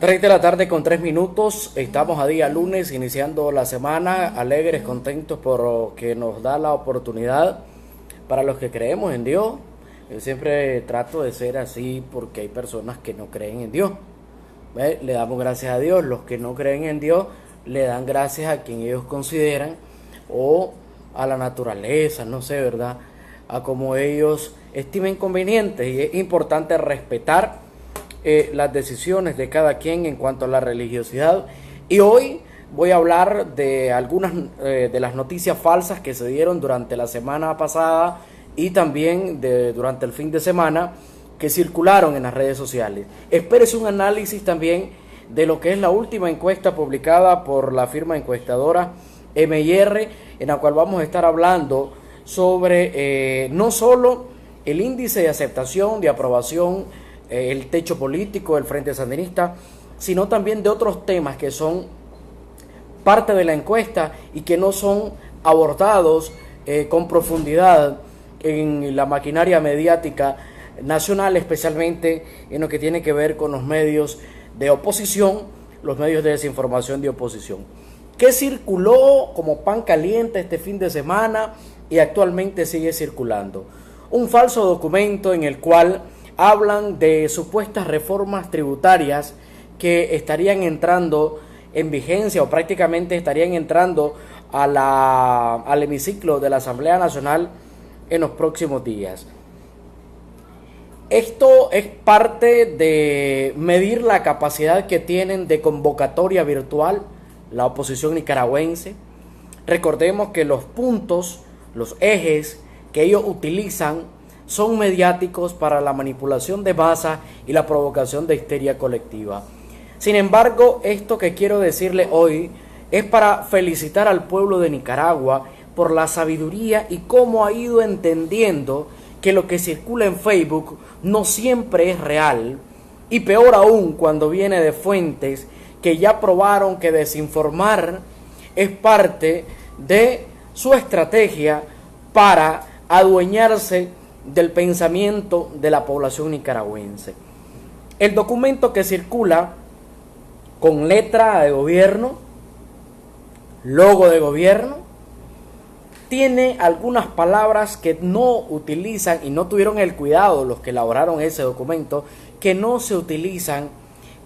3 de la tarde con 3 minutos, estamos a día lunes, iniciando la semana, alegres, contentos por que nos da la oportunidad para los que creemos en Dios. Yo siempre trato de ser así porque hay personas que no creen en Dios. Le damos gracias a Dios. Los que no creen en Dios le dan gracias a quien ellos consideran o a la naturaleza, no sé, ¿verdad? A como ellos estimen conveniente, y es importante respetar las decisiones de cada quien en cuanto a la religiosidad. Y hoy voy a hablar de algunas de las noticias falsas que se dieron durante la semana pasada y también durante el fin de semana que circularon en las redes sociales. Espérese un análisis también de lo que es la última encuesta publicada por la firma encuestadora MIR, en la cual vamos a estar hablando sobre no solo el índice de aceptación, de aprobación, el techo político del Frente Sandinista, sino también de otros temas que son parte de la encuesta y que no son abordados con profundidad en la maquinaria mediática nacional, especialmente en lo que tiene que ver con los medios de oposición, los medios de desinformación de oposición. ¿Qué circuló como pan caliente este fin de semana y actualmente sigue circulando? Un falso documento en el cual hablan de supuestas reformas tributarias que estarían entrando en vigencia o prácticamente estarían entrando al hemiciclo de la Asamblea Nacional en los próximos días. Esto es parte de medir la capacidad que tienen de convocatoria virtual la oposición nicaragüense. Recordemos que los puntos, los ejes que ellos utilizan son mediáticos para la manipulación de masas y la provocación de histeria colectiva. Sin embargo, esto que quiero decirle hoy es para felicitar al pueblo de Nicaragua por la sabiduría y cómo ha ido entendiendo que lo que circula en Facebook no siempre es real, y peor aún cuando viene de fuentes que ya probaron que desinformar es parte de su estrategia para adueñarse del pensamiento de la población nicaragüense. El documento que circula con letra de gobierno, logo de gobierno, tiene algunas palabras que no utilizan y no tuvieron el cuidado los que elaboraron ese documento, que no se utilizan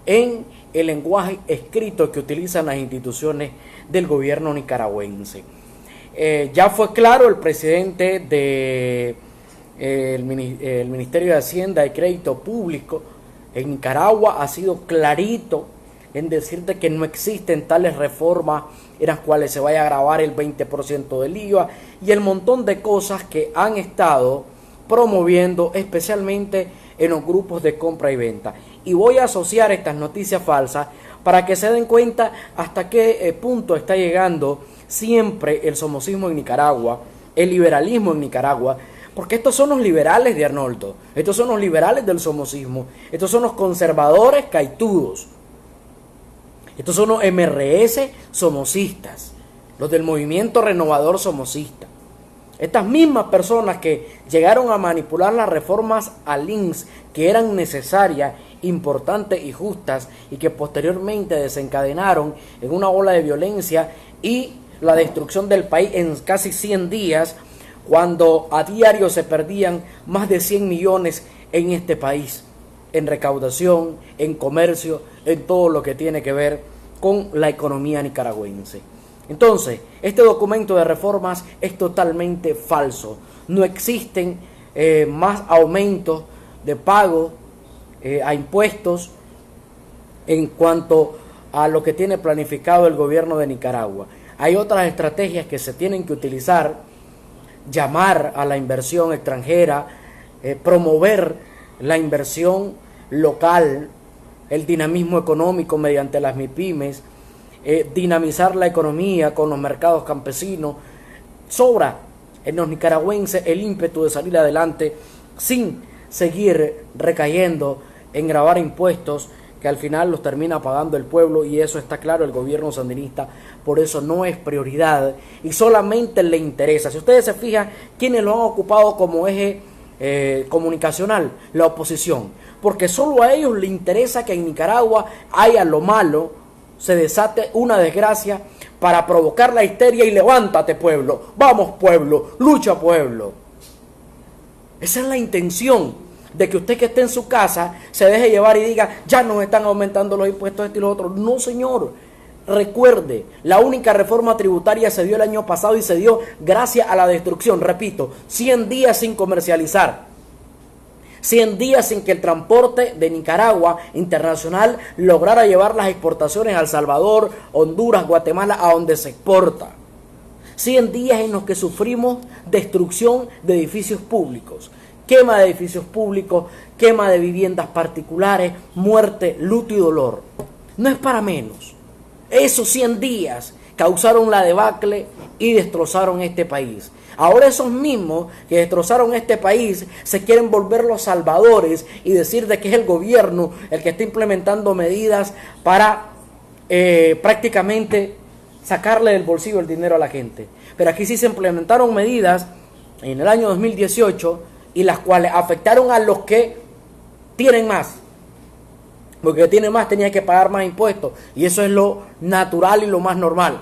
en el lenguaje escrito que utilizan las instituciones del gobierno nicaragüense. Ya fue claro, el presidente de el Ministerio de Hacienda y Crédito Público en Nicaragua ha sido clarito en decirte que no existen tales reformas en las cuales se vaya a grabar el 20% del IVA y el montón de cosas que han estado promoviendo, especialmente en los grupos de compra y venta. Y voy a asociar estas noticias falsas para que se den cuenta hasta qué punto está llegando siempre el somocismo en Nicaragua, el liberalismo en Nicaragua, porque estos son los liberales de Arnoldo, estos son los liberales del somocismo, estos son los conservadores caitudos, estos son los MRS somocistas, los del movimiento renovador somocista. Estas mismas personas que llegaron a manipular las reformas al INS que eran necesarias, importantes y justas y que posteriormente desencadenaron en una ola de violencia y la destrucción del país en casi 100 días, cuando a diario se perdían más de 100 millones en este país, en recaudación, en comercio, en todo lo que tiene que ver con la economía nicaragüense. Entonces, este documento de reformas es totalmente falso. No existen más aumentos de pago a impuestos en cuanto a lo que tiene planificado el gobierno de Nicaragua. Hay otras estrategias que se tienen que utilizar: llamar a la inversión extranjera, promover la inversión local, el dinamismo económico mediante las MIPYMES, dinamizar la economía con los mercados campesinos. Sobra en los nicaragüenses el ímpetu de salir adelante sin seguir recayendo en gravar impuestos que al final los termina pagando el pueblo, y eso está claro, el gobierno sandinista por eso no es prioridad y solamente le interesa. Si ustedes se fijan, ¿quiénes lo han ocupado como eje comunicacional? La oposición. porque solo a ellos les interesa que en Nicaragua haya lo malo, se desate una desgracia para provocar la histeria y levántate pueblo, vamos pueblo, lucha pueblo. Esa es la intención de que usted que esté en su casa se deje llevar y diga, ya nos están aumentando los impuestos, esto y lo otro. No, señor. Recuerde, la única reforma tributaria se dio el año pasado y se dio gracias a la destrucción, repito, 100 días sin comercializar. 100 días sin que el transporte de Nicaragua internacional lograra llevar las exportaciones a El Salvador, Honduras, Guatemala, a donde se exporta. 100 días en los que sufrimos destrucción de edificios públicos, quema de edificios públicos, quema de viviendas particulares, muerte, luto y dolor. No es para menos. Esos 100 días causaron la debacle y destrozaron este país. Ahora esos mismos que destrozaron este país se quieren volver los salvadores y decir de que es el gobierno el que está implementando medidas para prácticamente sacarle del bolsillo el dinero a la gente. Pero aquí sí se implementaron medidas en el año 2018 y las cuales afectaron a los que tienen más. Porque el que tiene más tenía que pagar más impuestos y eso es lo natural y lo más normal.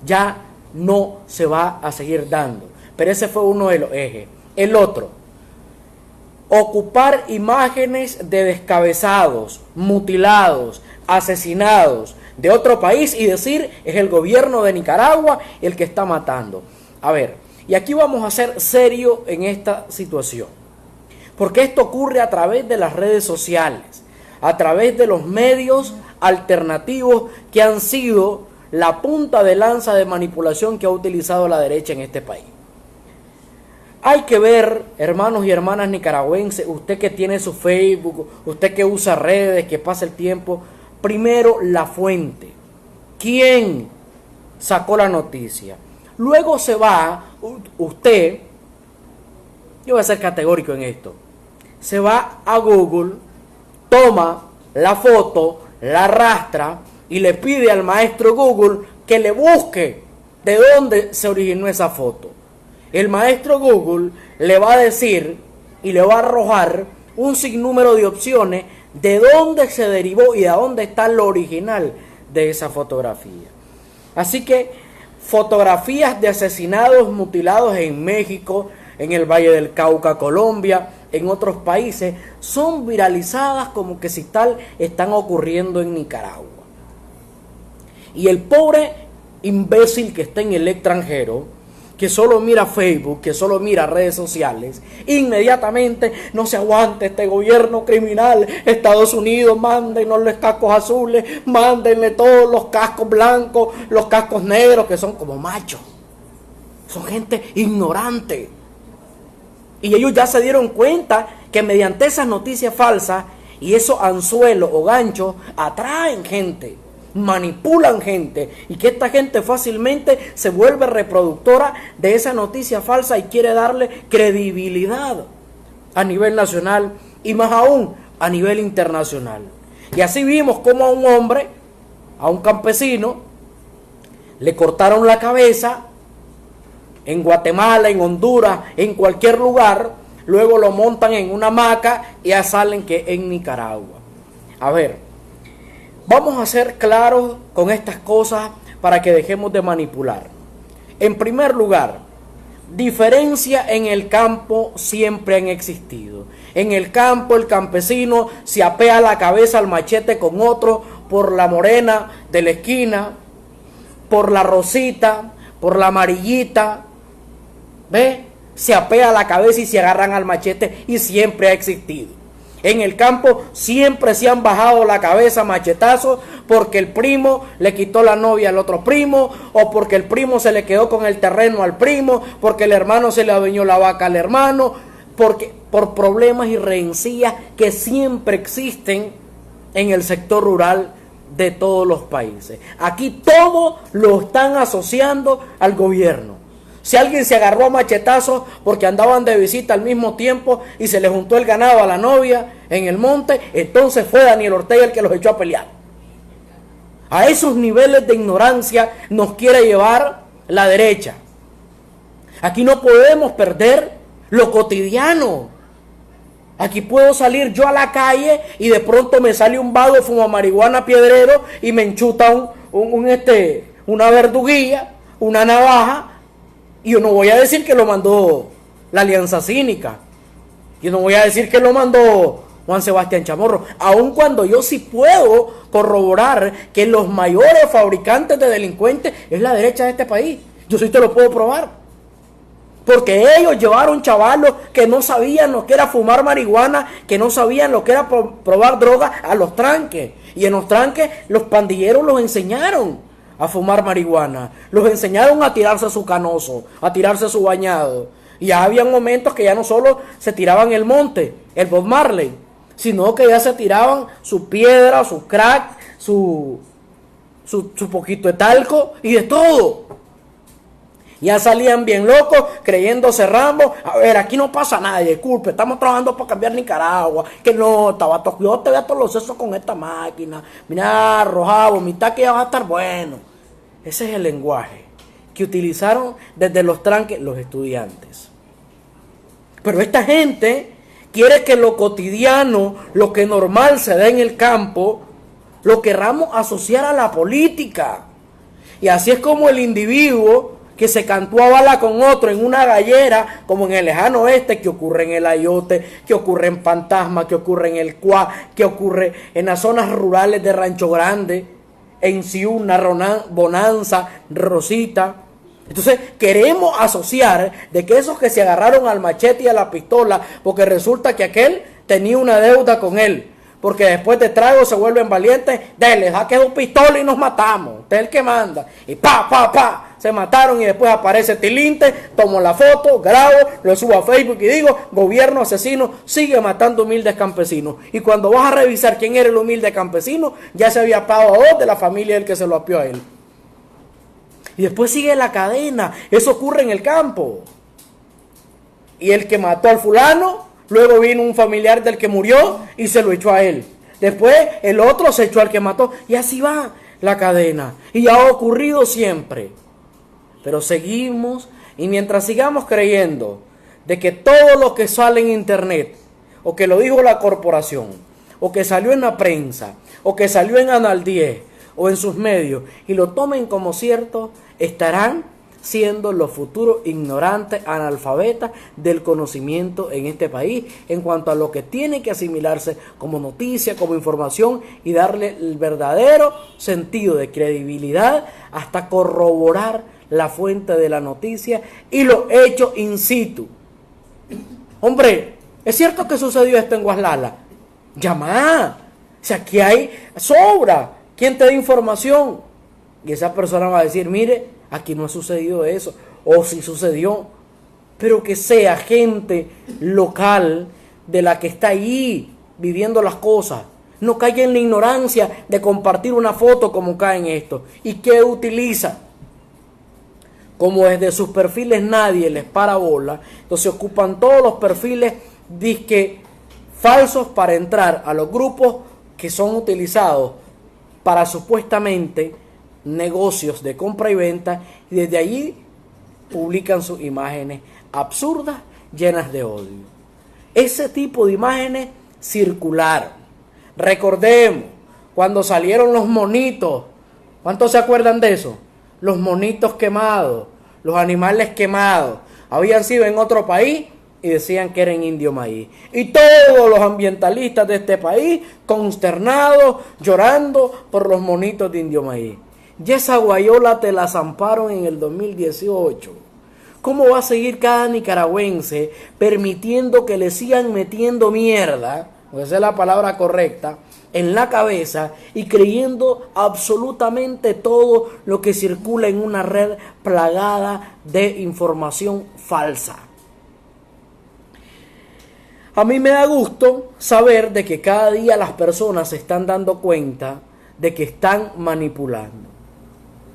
Ya no se va a seguir dando. Pero ese fue uno de los ejes. El otro, ocupar imágenes de descabezados, mutilados, asesinados de otro país y decir es el gobierno de Nicaragua el que está matando. A ver, y aquí vamos a ser serios en esta situación. Porque esto ocurre a través de las redes sociales, a través de los medios alternativos que han sido la punta de lanza de manipulación que ha utilizado la derecha en este país. Hay que ver, hermanos y hermanas nicaragüenses, usted que tiene su Facebook, usted que usa redes, que pasa el tiempo, primero la fuente. ¿Quién sacó la noticia? Luego se va, usted, yo voy a ser categórico en esto, se va a Google, toma la foto, la arrastra y le pide al maestro Google que le busque de dónde se originó esa foto. El maestro Google le va a decir y le va a arrojar un sinnúmero de opciones de dónde se derivó y de dónde está lo original de esa fotografía. Así que fotografías de asesinados, mutilados en México, en el Valle del Cauca, Colombia, en otros países, son viralizadas como que si tal están ocurriendo en Nicaragua. Y el pobre imbécil que está en el extranjero, que solo mira Facebook, que solo mira redes sociales, inmediatamente no se aguanta este gobierno criminal. Estados Unidos, mándennos los cascos azules, mándenle todos los cascos blancos, los cascos negros, que son como machos. Son gente ignorante. Y ellos ya se dieron cuenta que mediante esas noticias falsas y esos anzuelos o ganchos atraen gente, manipulan gente, y que esta gente fácilmente se vuelve reproductora de esa noticia falsa y quiere darle credibilidad a nivel nacional y más aún a nivel internacional. Y así vimos como a un hombre, a un campesino, le cortaron la cabeza en Guatemala, en Honduras, en cualquier lugar, luego lo montan en una hamaca y ya salen que en Nicaragua. A ver, vamos a ser claros con estas cosas para que dejemos de manipular. En primer lugar, diferencia en el campo siempre han existido. En el campo el campesino se apea la cabeza al machete con otro por la morena de la esquina, por la rosita, por la amarillita. ¿Ve? Se apea la cabeza y se agarran al machete y siempre ha existido. En el campo siempre se han bajado la cabeza a machetazos porque el primo le quitó la novia al otro primo, o porque el primo se le quedó con el terreno al primo, porque el hermano se le adueñó la vaca al hermano, por problemas y rencillas que siempre existen en el sector rural de todos los países. Aquí todo lo están asociando al gobierno. Si alguien se agarró a machetazos porque andaban de visita al mismo tiempo y se le juntó el ganado a la novia en el monte, entonces fue Daniel Ortega el que los echó a pelear. A esos niveles de ignorancia nos quiere llevar la derecha. Aquí no podemos perder lo cotidiano. Aquí puedo salir yo a la calle y de pronto me sale un vago fuma marihuana piedrero y me enchuta una verduguilla, una navaja, y yo no voy a decir que lo mandó la Alianza Cínica. Yo no voy a decir que lo mandó Juan Sebastián Chamorro, aun cuando yo sí puedo corroborar que los mayores fabricantes de delincuentes es la derecha de este país. Yo sí te lo puedo probar. Porque ellos llevaron chavalos que no sabían lo que era fumar marihuana, que no sabían lo que era probar droga a los tranques. Y en los tranques los pandilleros los enseñaron a fumar marihuana. Los enseñaron a tirarse su canoso, a tirarse su bañado. Y ya había momentos que ya no solo se tiraban el monte, el Bob Marley, sino que ya se tiraban su piedra, su crack, su poquito de talco y de todo. Ya salían bien locos, creyéndose Rambo. A ver, aquí no pasa nada, disculpe, estamos trabajando para cambiar Nicaragua. Que no, Tabato, yo te voy a todos los sesos con esta máquina. Mira, arrojado, vomitar que ya va a estar bueno. Ese es el lenguaje que utilizaron desde los tranques los estudiantes. Pero esta gente quiere que lo cotidiano, lo que normal se da en el campo, lo querramos asociar a la política. Y así es como el individuo que se cantó a bala con otro en una gallera, como en el lejano oeste, que ocurre en el Ayote, que ocurre en Fantasma, que ocurre en el Cuá, que ocurre en las zonas rurales de Rancho Grande, en Ciuna, Bonanza, Rosita. Entonces queremos asociar de que esos que se agarraron al machete y a la pistola, porque resulta que aquel tenía una deuda con él, porque después de trago se vuelven valientes, dele, saque su pistola y nos matamos, usted es el que manda, y se mataron y después aparece Tilinte, tomo la foto, grabo, lo subo a Facebook y digo, gobierno asesino sigue matando humildes campesinos. Y cuando vas a revisar quién era el humilde campesino, ya se había apagado a dos de la familia del que se lo apió a él. Y después sigue la cadena. Eso ocurre en el campo. Y el que mató al fulano, luego vino un familiar del que murió y se lo echó a él. Después el otro se echó al que mató. Y así va la cadena. Y ha ocurrido siempre. Pero seguimos, y mientras sigamos creyendo de que todo lo que sale en internet, o que lo dijo la corporación, o que salió en la prensa, o que salió en Anal 10, o en sus medios, y lo tomen como cierto, estarán siendo los futuros ignorantes, analfabetas del conocimiento en este país, en cuanto a lo que tiene que asimilarse como noticia, como información, y darle el verdadero sentido de credibilidad hasta corroborar la fuente de la noticia y los hechos in situ. Hombre, ¿es cierto que sucedió esto en Guaslala? Llama. Si aquí hay sobra, ¿quién te da información? Y esa persona va a decir, mire, aquí no ha sucedido eso, o sí sucedió, pero que sea gente local de la que está ahí viviendo las cosas. No caiga en la ignorancia de compartir una foto como cae en esto. ¿Y qué utiliza? Como desde sus perfiles nadie les para bola, entonces ocupan todos los perfiles disque falsos para entrar a los grupos que son utilizados para supuestamente negocios de compra y venta, y desde allí publican sus imágenes absurdas llenas de odio. Ese tipo de imágenes circularon. Recordemos cuando salieron los monitos. ¿Cuántos se acuerdan de eso? Los monitos quemados, los animales quemados, habían sido en otro país y decían que eran indio maíz. Y todos los ambientalistas de este país consternados, llorando por los monitos de indio maíz. Y esa guayola te la zamparon en el 2018. ¿Cómo va a seguir cada nicaragüense permitiendo que le sigan metiendo mierda, porque esa es la palabra correcta, en la cabeza y creyendo absolutamente todo lo que circula en una red plagada de información falsa? A mí me da gusto saber de que cada día las personas se están dando cuenta de que están manipulando.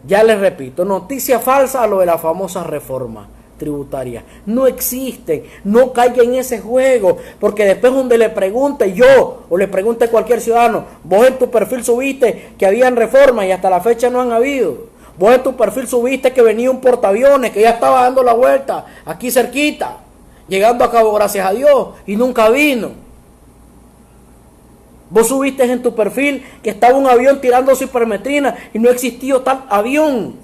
Ya les repito, noticia falsa a lo de la famosa reforma tributaria. No existen, no caiga en ese juego, porque después donde le pregunte yo o le pregunte cualquier ciudadano, vos en tu perfil subiste que habían reformas y hasta la fecha no han habido. Vos en tu perfil subiste que venía un portaaviones que ya estaba dando la vuelta aquí cerquita, llegando a Cabo Gracias a Dios y nunca vino. Vos subiste en tu perfil que estaba un avión tirando hipermetrina y no existió tal avión.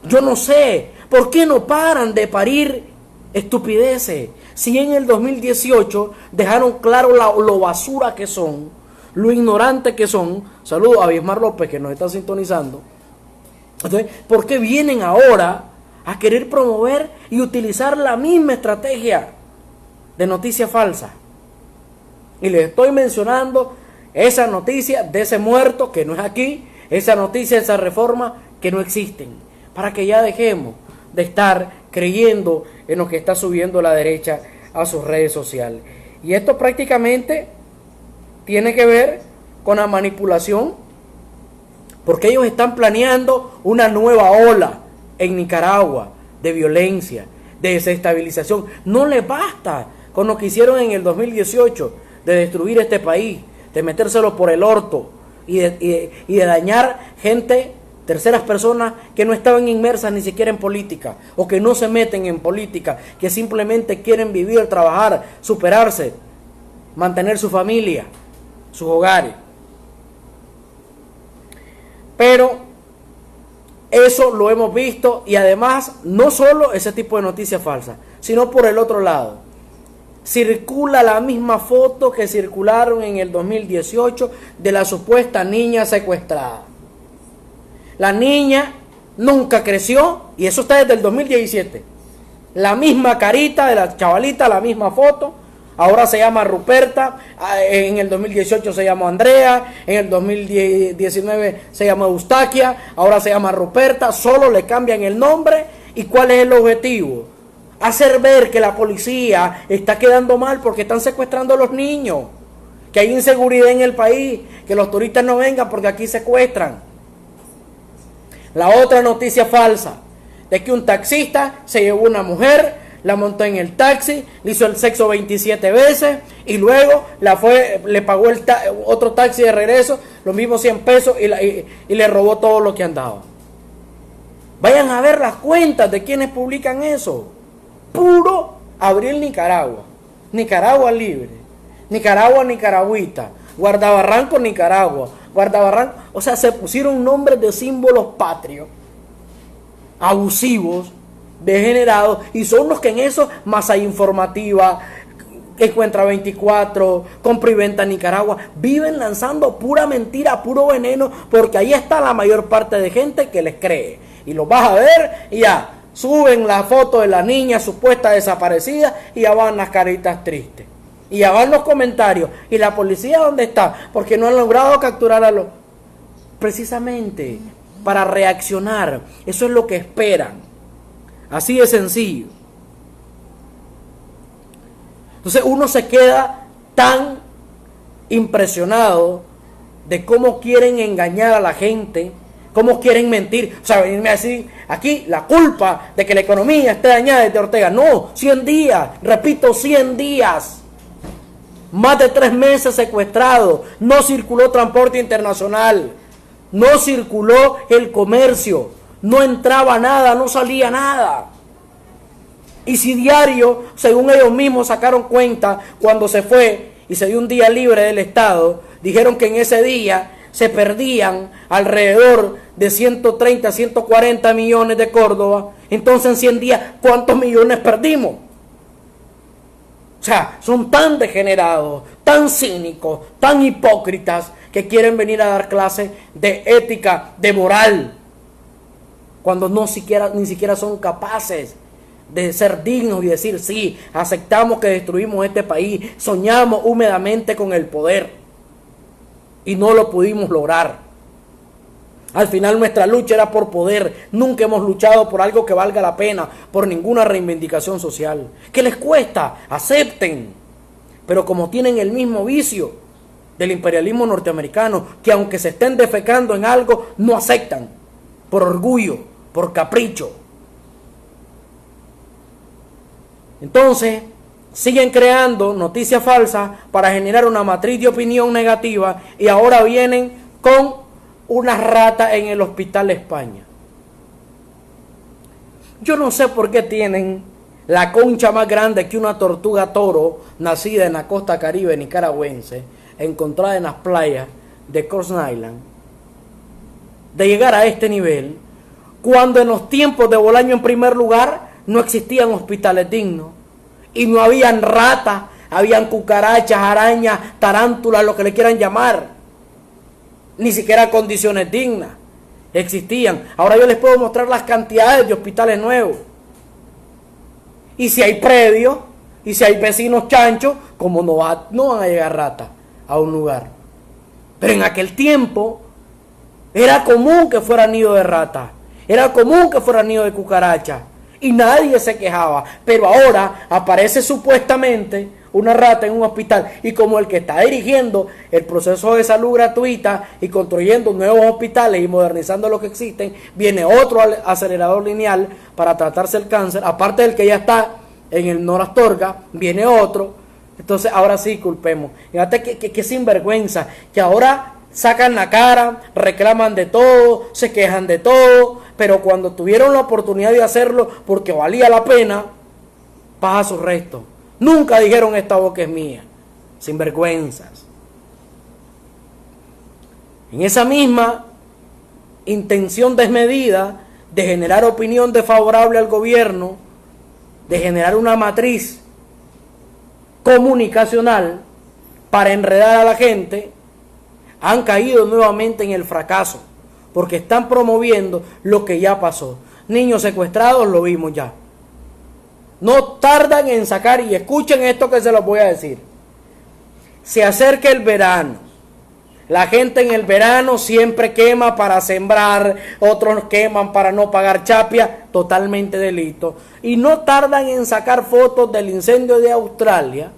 Yo no sé, ¿por qué no paran de parir estupideces? Si en el 2018 dejaron claro lo basura que son, lo ignorante que son. Saludos a Bismar López que nos está sintonizando. Entonces, ¿por qué vienen ahora a querer promover y utilizar la misma estrategia de noticia falsa? Y les estoy mencionando esa noticia de ese muerto que no es aquí, esa noticia de esa reforma que no existen, para que ya dejemos de estar creyendo en lo que está subiendo la derecha a sus redes sociales. Y esto prácticamente tiene que ver con la manipulación, porque ellos están planeando una nueva ola en Nicaragua de violencia, de desestabilización. No les basta con lo que hicieron en el 2018 de destruir este país, de metérselo por el orto y de dañar gente, terceras personas que no estaban inmersas ni siquiera en política o que no se meten en política, que simplemente quieren vivir, trabajar, superarse, mantener su familia, sus hogares. Pero eso lo hemos visto, y además no solo ese tipo de noticias falsas, sino por el otro lado. Circula la misma foto que circularon en el 2018 de la supuesta niña secuestrada. La niña nunca creció, y eso está desde el 2017. La misma carita de la chavalita, la misma foto. Ahora se llama Ruperta, en el 2018 se llamó Andrea, en el 2019 se llamó Eustaquia, ahora se llama Ruperta, solo le cambian el nombre. ¿Y cuál es el objetivo? Hacer ver que la policía está quedando mal porque están secuestrando a los niños, que hay inseguridad en el país, que los turistas no vengan porque aquí secuestran. La otra noticia falsa, de que un taxista se llevó una mujer, la montó en el taxi, le hizo el sexo 27 veces y luego le pagó otro taxi de regreso, los mismos 100 pesos y le robó todo lo que andaba. Vayan a ver las cuentas de quienes publican eso. Puro Abril Nicaragua, Nicaragua Libre, Nicaragua Nicaragüita, Guardabarranco Nicaragua, Guardabarranco, o sea, se pusieron nombres de símbolos patrios, abusivos, degenerados, y son los que en eso, Masa Informativa, Encuentra 24, Compra y Venta Nicaragua, viven lanzando pura mentira, puro veneno, porque ahí está la mayor parte de gente que les cree. Y los vas a ver y ya suben la foto de la niña supuesta desaparecida y ya van las caritas tristes. Y ya van los comentarios. ¿Y la policía dónde está? Porque no han logrado capturar a los... Precisamente para reaccionar. Eso es lo que esperan. Así de sencillo. Entonces uno se queda tan impresionado de cómo quieren engañar a la gente, cómo quieren mentir. O sea, venirme a decir aquí la culpa de que la economía esté dañada desde Ortega. No, 100 días, repito, 100 días. Más de 3 meses secuestrado. No circuló transporte internacional. No circuló el comercio. No entraba nada, no salía nada. Y si diario, según ellos mismos sacaron cuenta, cuando se fue y se dio un día libre del Estado, dijeron que en ese día se perdían alrededor de 130, 140 millones de Córdoba. Entonces en 100 días, ¿cuántos millones perdimos? O sea, son tan degenerados, tan cínicos, tan hipócritas, que quieren venir a dar clases de ética, de moral, cuando ni siquiera son capaces de ser dignos y decir, sí, aceptamos que destruimos este país, soñamos húmedamente con el poder y no lo pudimos lograr. Al final nuestra lucha era por poder, nunca hemos luchado por algo que valga la pena, por ninguna reivindicación social. ¿Qué les cuesta? Acepten. Pero como tienen el mismo vicio del imperialismo norteamericano, que aunque se estén defecando en algo, no aceptan, por orgullo, por capricho. Entonces, siguen creando noticias falsas para generar una matriz de opinión negativa y ahora vienen con una rata en el Hospital España. Yo no sé por qué tienen la concha más grande que una tortuga toro nacida en la costa caribe nicaragüense encontrada en las playas de Corson Island, de llegar a este nivel, cuando en los tiempos de Bolaño en primer lugar no existían hospitales dignos y no habían ratas, habían cucarachas, arañas, tarántulas, lo que le quieran llamar, ni siquiera condiciones dignas existían. Ahora yo les puedo mostrar las cantidades de hospitales nuevos, y si hay predios, y si hay vecinos chanchos, como no van a llegar ratas a un lugar. Pero en aquel tiempo era común que fuera nido de ratas, era común que fuera nido de cucarachas, y nadie se quejaba. Pero ahora aparece supuestamente una rata en un hospital, y como el que está dirigiendo el proceso de salud gratuita y construyendo nuevos hospitales y modernizando los que existen, viene otro acelerador lineal para tratarse el cáncer, aparte del que ya está en el Nora Astorga, viene otro. Entonces ahora sí culpemos. Fíjate que sinvergüenza, que ahora sacan la cara, reclaman de todo, se quejan de todo, pero cuando tuvieron la oportunidad de hacerlo porque valía la pena, paja su resto. Nunca dijeron esta boca es mía. Sinvergüenzas. En esa misma intención desmedida de generar opinión desfavorable al gobierno, de generar una matriz comunicacional para enredar a la gente, han caído nuevamente en el fracaso, porque están promoviendo lo que ya pasó. Niños secuestrados, lo vimos ya. No tardan en sacar, y escuchen esto que se los voy a decir. Se acerca el verano. La gente en el verano siempre quema para sembrar, otros queman para no pagar chapia, totalmente delito. Y no tardan en sacar fotos del incendio de Australia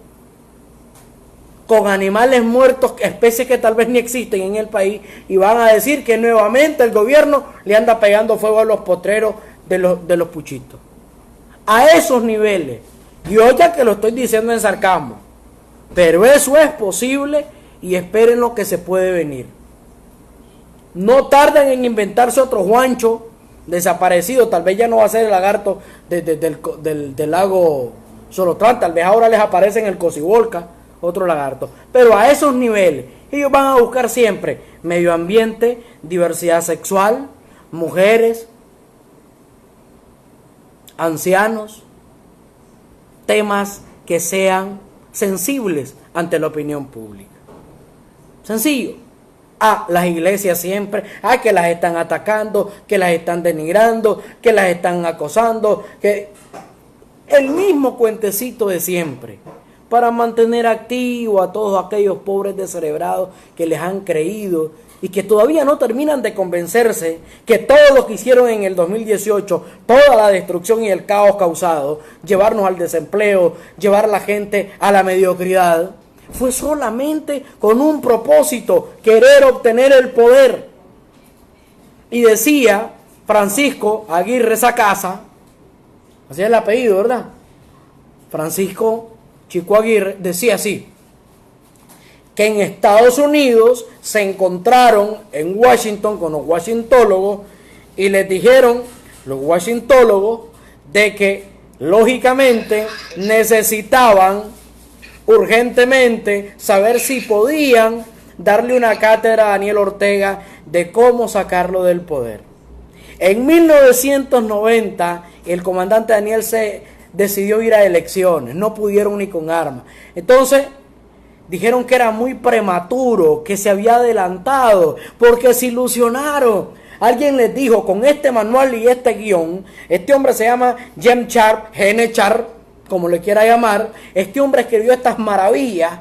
con animales muertos, especies que tal vez ni existen en el país, y van a decir que nuevamente el gobierno le anda pegando fuego a los potreros de los puchitos. A esos niveles, y oiga que lo estoy diciendo en sarcasmo, pero eso es posible, y esperen lo que se puede venir. No tardan en inventarse otro Juancho desaparecido, tal vez ya no va a ser el lagarto del lago Solotlán, tal vez ahora les aparece en el Cocibolca otro lagarto, pero a esos niveles ellos van a buscar siempre medio ambiente, diversidad sexual, mujeres, ancianos, temas que sean sensibles ante la opinión pública. Sencillo. Las iglesias siempre, que las están atacando, que las están denigrando, que las están acosando, que el mismo cuentecito de siempre, para mantener activo a todos aquellos pobres descerebrados que les han creído y que todavía no terminan de convencerse que todo lo que hicieron en el 2018, toda la destrucción y el caos causado, llevarnos al desempleo, llevar a la gente a la mediocridad, fue solamente con un propósito: querer obtener el poder. Y decía Francisco Aguirre Sacasa, así es el apellido, ¿verdad? Francisco Chico Aguirre decía así, que en Estados Unidos se encontraron en Washington con los washingtólogos y les dijeron los washingtólogos de que lógicamente necesitaban urgentemente saber si podían darle una cátedra a Daniel Ortega de cómo sacarlo del poder. En 1990 el comandante Daniel se decidió ir a elecciones, no pudieron ni con armas. Entonces dijeron que era muy prematuro, que se había adelantado, porque se ilusionaron. Alguien les dijo, con este manual y este guión, este hombre se llama Gene Sharp, como le quiera llamar, este hombre escribió estas maravillas: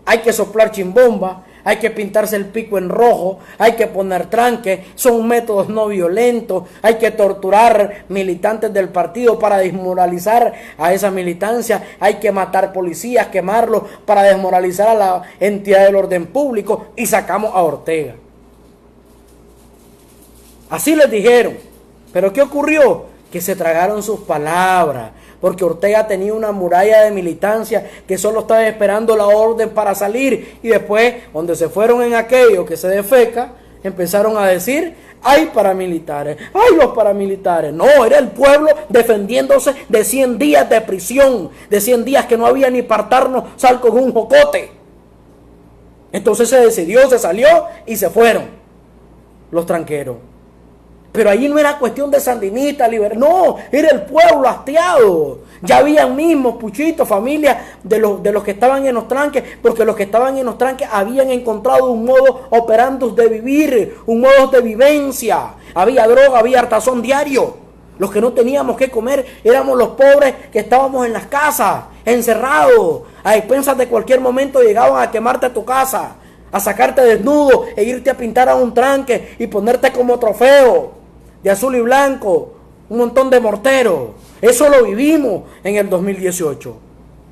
hay que soplar chimbomba, hay que pintarse el pico en rojo, hay que poner tranque, son métodos no violentos, hay que torturar militantes del partido para desmoralizar a esa militancia, hay que matar policías, quemarlos para desmoralizar a la entidad del orden público, y sacamos a Ortega. Así les dijeron. ¿Pero qué ocurrió? Que se tragaron sus palabras, porque Ortega tenía una muralla de militancia que solo estaba esperando la orden para salir, y después, donde se fueron en aquello que se defeca, empezaron a decir: ¡ay, paramilitares! ¡Ay, los paramilitares! No, era el pueblo defendiéndose de 100 días de prisión, de 100 días que no había ni partarnos sal con un jocote. Entonces se decidió, se salió y se fueron los tranqueros. Pero allí no era cuestión de sandinistas, no, era el pueblo hastiado. Ya habían mismos puchitos, familias de los que estaban en los tranques, porque los que estaban en los tranques habían encontrado un modo operandus de vivir, un modo de vivencia. Había droga, había hartazón diario. Los que no teníamos que comer éramos los pobres que estábamos en las casas, encerrados, a expensas de cualquier momento llegaban a quemarte a tu casa, a sacarte desnudo e irte a pintar a un tranque y ponerte como trofeo de azul y blanco, un montón de morteros. Eso lo vivimos en el 2018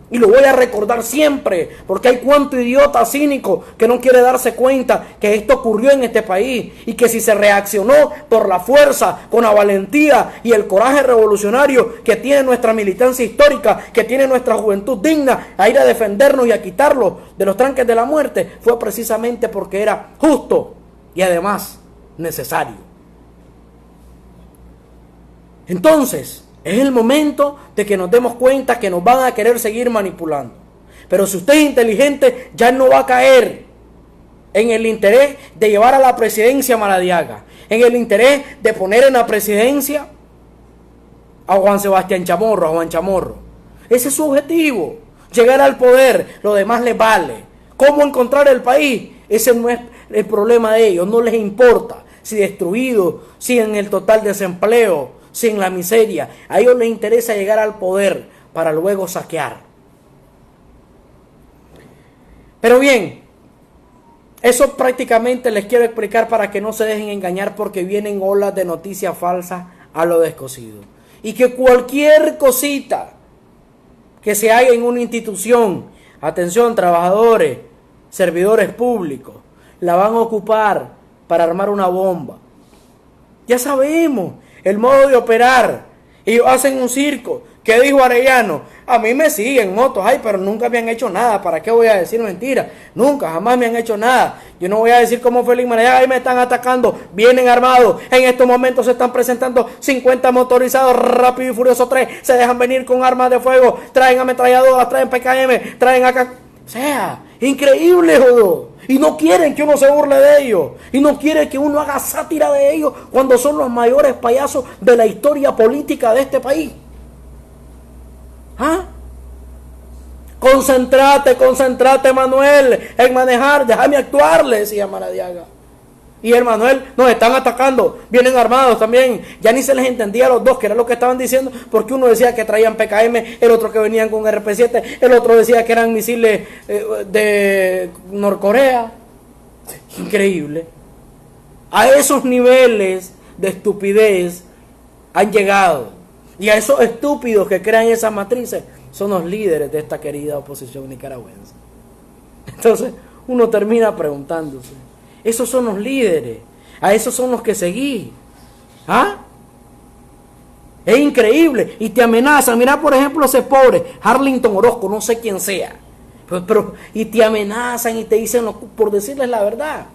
y lo voy a recordar siempre, porque hay cuánto idiota cínico que no quiere darse cuenta que esto ocurrió en este país y que si se reaccionó por la fuerza, con la valentía y el coraje revolucionario que tiene nuestra militancia histórica, que tiene nuestra juventud digna, a ir a defendernos y a quitarlos de los tranques de la muerte, fue precisamente porque era justo y además necesario. Entonces, es el momento de que nos demos cuenta que nos van a querer seguir manipulando. Pero si usted es inteligente, ya no va a caer en el interés de llevar a la presidencia a Maradiaga, en el interés de poner en la presidencia a Juan Sebastián Chamorro, a Juan Chamorro. Ese es su objetivo, llegar al poder, lo demás les vale. ¿Cómo encontrar el país? Ese no es el problema de ellos, no les importa si destruido, si en el total desempleo, sin la miseria. A ellos les interesa llegar al poder para luego saquear. Pero bien, eso prácticamente les quiero explicar para que no se dejen engañar, porque vienen olas de noticias falsas a lo descosido. Y que cualquier cosita que se haga en una institución, atención trabajadores, servidores públicos, la van a ocupar para armar una bomba. Ya sabemos el modo de operar. Ellos hacen un circo. ¿Qué dijo Arellano? A mí me siguen motos, ay, pero nunca me han hecho nada. ¿Para qué voy a decir mentira? Nunca, jamás me han hecho nada. Yo no voy a decir como Félix Maradiaga, ahí me están atacando, vienen armados. En estos momentos se están presentando 50 motorizados, Rápido y Furioso 3. Se dejan venir con armas de fuego, traen ametralladoras, traen PKM, traen acá. O sea, increíble, jodo. Y no quieren que uno se burle de ellos. Y no quieren que uno haga sátira de ellos cuando son los mayores payasos de la historia política de este país. ¿Ah? Concéntrate, Manuel, en manejar. Déjame actuar, le decía Maradiaga. Y el Manuel, nos están atacando, vienen armados también. Ya ni se les entendía a los dos, que era lo que estaban diciendo, porque uno decía que traían PKM, el otro que venían con RP7, el otro decía que eran misiles de Norcorea. Increíble. A esos niveles de estupidez han llegado. Y a esos estúpidos que crean esas matrices son los líderes de esta querida oposición nicaragüense. Entonces uno termina preguntándose, esos son los líderes, a esos son los que seguí. ¿Ah? Es increíble. Y te amenazan. Mira, por ejemplo, ese pobre Harlington Orozco, no sé quién sea. Y te amenazan y te dicen por decirles la verdad.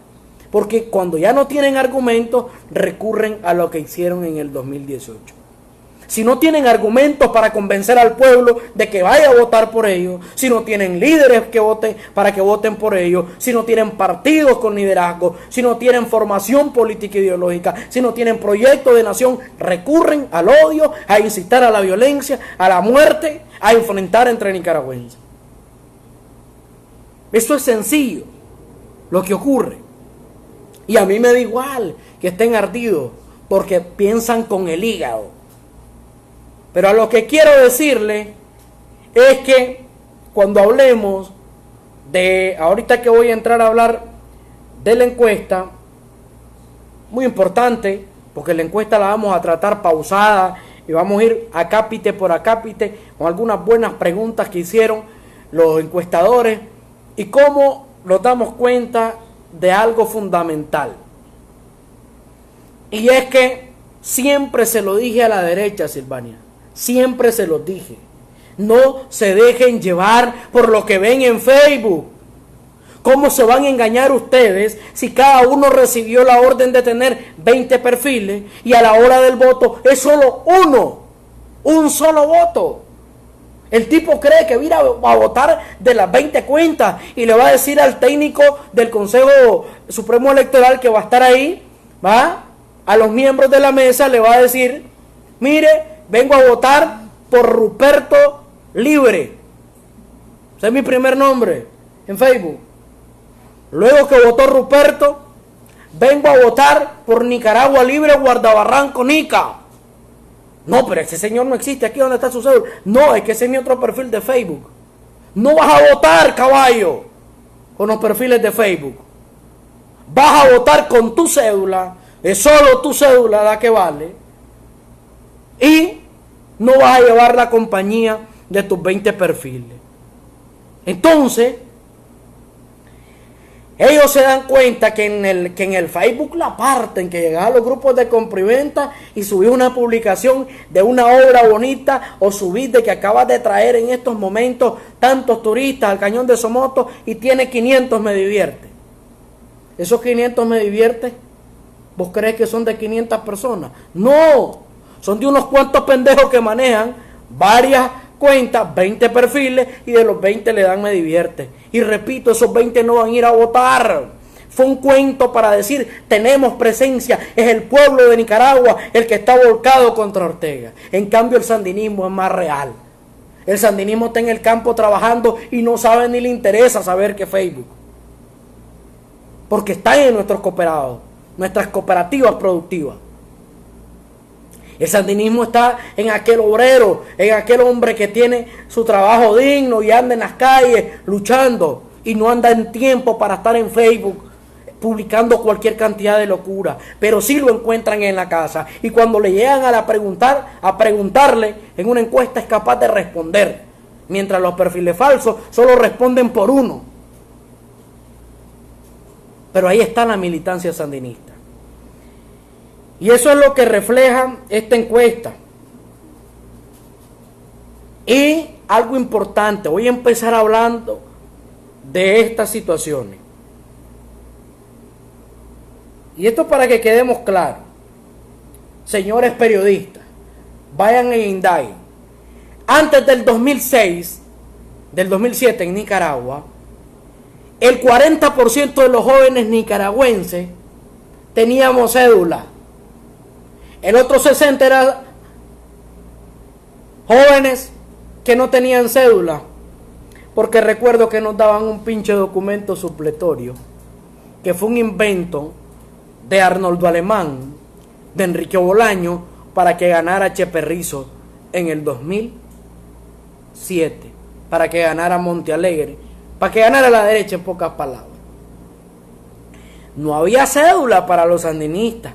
Porque cuando ya no tienen argumentos, recurren a lo que hicieron en el 2018. Si no tienen argumentos para convencer al pueblo de que vaya a votar por ellos, si no tienen líderes que voten para que voten por ellos, si no tienen partidos con liderazgo, si no tienen formación política e ideológica, si no tienen proyecto de nación, recurren al odio, a incitar a la violencia, a la muerte, a enfrentar entre nicaragüenses. Eso es sencillo, lo que ocurre. Y a mí me da igual que estén ardidos, porque piensan con el hígado. Pero a lo que quiero decirle es que cuando hablemos de, ahorita que voy a entrar a hablar de la encuesta, muy importante, porque la encuesta la vamos a tratar pausada y vamos a ir acápite por acápite con algunas buenas preguntas que hicieron los encuestadores y cómo nos damos cuenta de algo fundamental. Y es que siempre se lo dije a la derecha, Silvania. Siempre se los dije, no se dejen llevar por lo que ven en Facebook. ¿Cómo se van a engañar ustedes si cada uno recibió la orden de tener 20 perfiles y a la hora del voto es solo uno, un solo voto? El tipo cree que va a votar de las 20 cuentas y le va a decir al técnico del Consejo Supremo Electoral que va a estar ahí, ¿va? A los miembros de la mesa le va a decir, mire, vengo a votar por Ruperto Libre. Ese es mi primer nombre en Facebook. Luego que votó Ruperto, vengo a votar por Nicaragua Libre, Guardabarranco, Nica. No, pero ese señor no existe aquí donde está su cédula. No, es que ese es mi otro perfil de Facebook. No vas a votar, caballo, con los perfiles de Facebook. Vas a votar con tu cédula. Es solo tu cédula la que vale. Y no vas a llevar la compañía de tus 20 perfiles. Entonces, ellos se dan cuenta que en el Facebook la parten, que llegas a los grupos de compra y venta y subís una publicación de una obra bonita o subís de que acabas de traer en estos momentos tantos turistas al Cañón de Somoto y tiene 500 me divierte. ¿Esos 500 me divierte? ¿Vos crees que son de 500 personas? No, son de unos cuantos pendejos que manejan varias cuentas, 20 perfiles, y de los 20 le dan me divierte. Y repito, esos 20 no van a ir a votar. Fue un cuento para decir, tenemos presencia, es el pueblo de Nicaragua el que está volcado contra Ortega. En cambio el sandinismo es más real. El sandinismo está en el campo trabajando y no sabe ni le interesa saber que Facebook. Porque están en nuestros cooperados, nuestras cooperativas productivas. El sandinismo está en aquel obrero, en aquel hombre que tiene su trabajo digno y anda en las calles luchando y no anda en tiempo para estar en Facebook publicando cualquier cantidad de locura, pero sí lo encuentran en la casa y cuando le llegan a preguntarle en una encuesta es capaz de responder, mientras los perfiles falsos solo responden por uno. Pero ahí está la militancia sandinista. Y eso es lo que refleja esta encuesta. Y algo importante, voy a empezar hablando de estas situaciones. Y esto para que quedemos claros. Señores periodistas, vayan e indaguen. Antes del 2006, del 2007 en Nicaragua, el 40% de los jóvenes nicaragüenses teníamos cédula. El otro 60% eran jóvenes que no tenían cédula, porque recuerdo que nos daban un pinche documento supletorio, que fue un invento de Arnoldo Alemán, de Enrique Bolaño, para que ganara Chepe Rizo en el 2007, para que ganara Montealegre, para que ganara la derecha en pocas palabras. No había cédula para los sandinistas.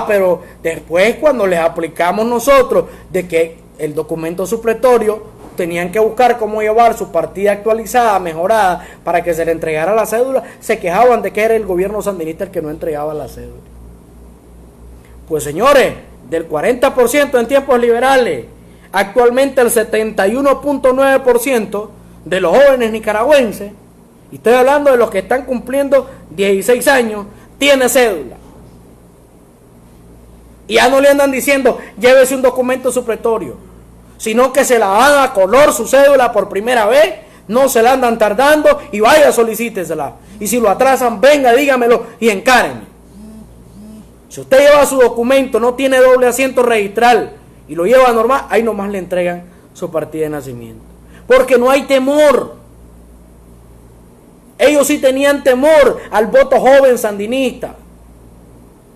Pero después cuando les aplicamos nosotros de que el documento supletorio tenían que buscar cómo llevar su partida actualizada, mejorada, para que se le entregara la cédula, se quejaban de que era el gobierno sandinista el que no entregaba la cédula. Pues señores, del 40% en tiempos liberales, actualmente el 71.9% de los jóvenes nicaragüenses, y estoy hablando de los que están cumpliendo 16 años, tiene cédula. Y ya no le andan diciendo, llévese un documento supletorio, sino que se la dan a color su cédula por primera vez, no se la andan tardando y vaya, solicítesela. Y si lo atrasan, venga, dígamelo y encáreme. Si usted lleva su documento, no tiene doble asiento registral y lo lleva normal, ahí nomás le entregan su partida de nacimiento. Porque no hay temor. Ellos sí tenían temor al voto joven sandinista.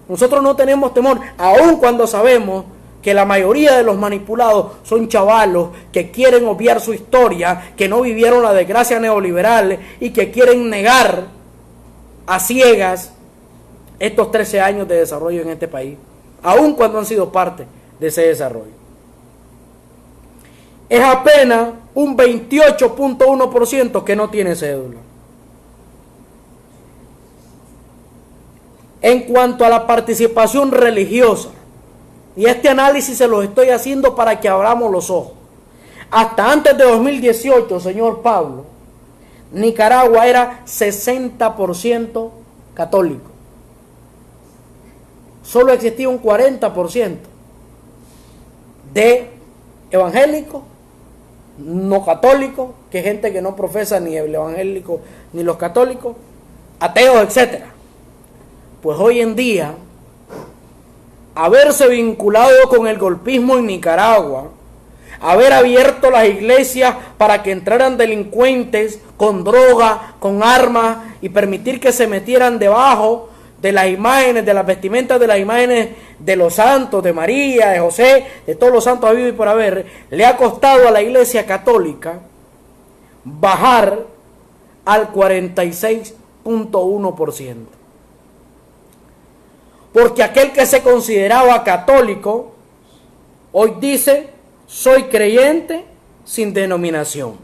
Nosotros no tenemos temor, aun cuando sabemos que la mayoría de los manipulados son chavalos que quieren obviar su historia, que no vivieron la desgracia neoliberal y que quieren negar a ciegas estos 13 años de desarrollo en este país, aun cuando han sido parte de ese desarrollo. Es apenas un 28.1% que no tiene cédula. En cuanto a la participación religiosa, y este análisis se lo estoy haciendo para que abramos los ojos. Hasta antes de 2018, señor Pablo, Nicaragua era 60% católico. Solo existía un 40% de evangélicos no católicos, que gente que no profesa ni el evangélico ni los católicos, ateos, etcétera. Pues hoy en día, haberse vinculado con el golpismo en Nicaragua, haber abierto las iglesias para que entraran delincuentes con droga, con armas, y permitir que se metieran debajo de las imágenes, de las vestimentas de las imágenes de los santos, de María, de José, de todos los santos habidos y por haber, le ha costado a la Iglesia Católica bajar al 46.1%. Porque aquel que se consideraba católico, hoy dice: soy creyente sin denominación.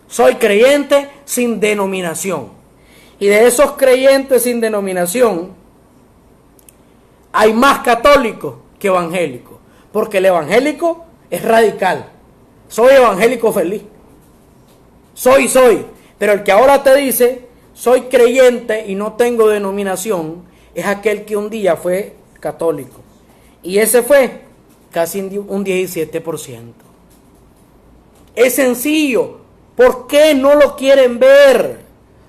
Soy creyente sin denominación. Y de esos creyentes sin denominación, hay más católicos que evangélicos. Porque el evangélico es radical. Soy evangélico feliz. Soy. Pero el que ahora te dice: soy creyente y no tengo denominación, es aquel que un día fue católico. Y ese fue casi un 17%. Es sencillo. ¿Por qué no lo quieren ver?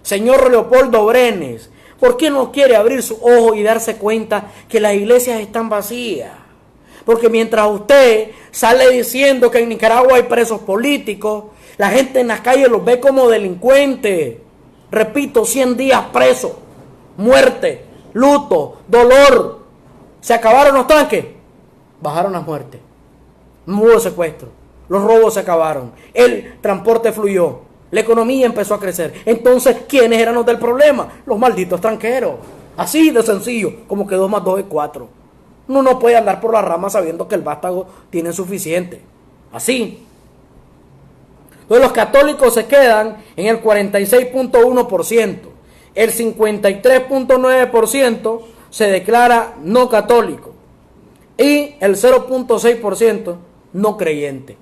Señor Leopoldo Brenes, ¿por qué no quiere abrir su ojo y darse cuenta que las iglesias están vacías? Porque mientras usted sale diciendo que en Nicaragua hay presos políticos, la gente en las calles los ve como delincuentes. Repito, 100 días presos, muerte, luto, dolor. ¿Se acabaron los tanques? Bajaron las muertes. No hubo secuestro. Los robos se acabaron. El transporte fluyó. La economía empezó a crecer. Entonces, ¿quiénes eran los del problema? Los malditos tranqueros. Así de sencillo, como que 2 más 2 es 4. Uno no puede andar por la rama sabiendo que el vástago tiene suficiente. Así. Entonces los católicos se quedan en el 46.1%. El 53.9% se declara no católico. Y el 0.6% no creyente.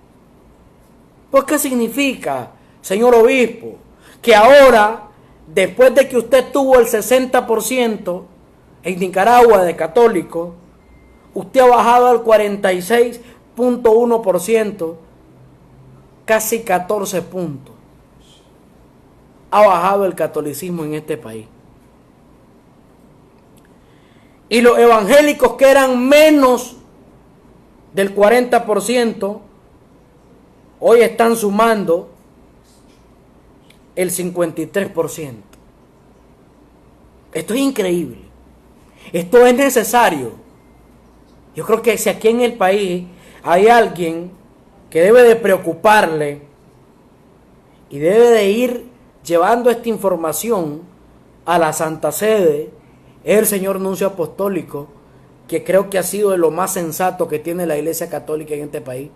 Pues, ¿qué significa, señor obispo? Que ahora, después de que usted tuvo el 60% en Nicaragua de católicos, usted ha bajado al 46.1%, casi 14 puntos. Ha bajado el catolicismo en este país. Y los evangélicos, que eran menos del 40%, hoy están sumando el 53%. Esto es increíble. Esto es necesario. Yo creo que si aquí en el país hay alguien que debe de preocuparle y debe de ir llevando esta información a la Santa Sede, es el señor nuncio apostólico, que creo que ha sido de lo más sensato que tiene la Iglesia Católica en este país.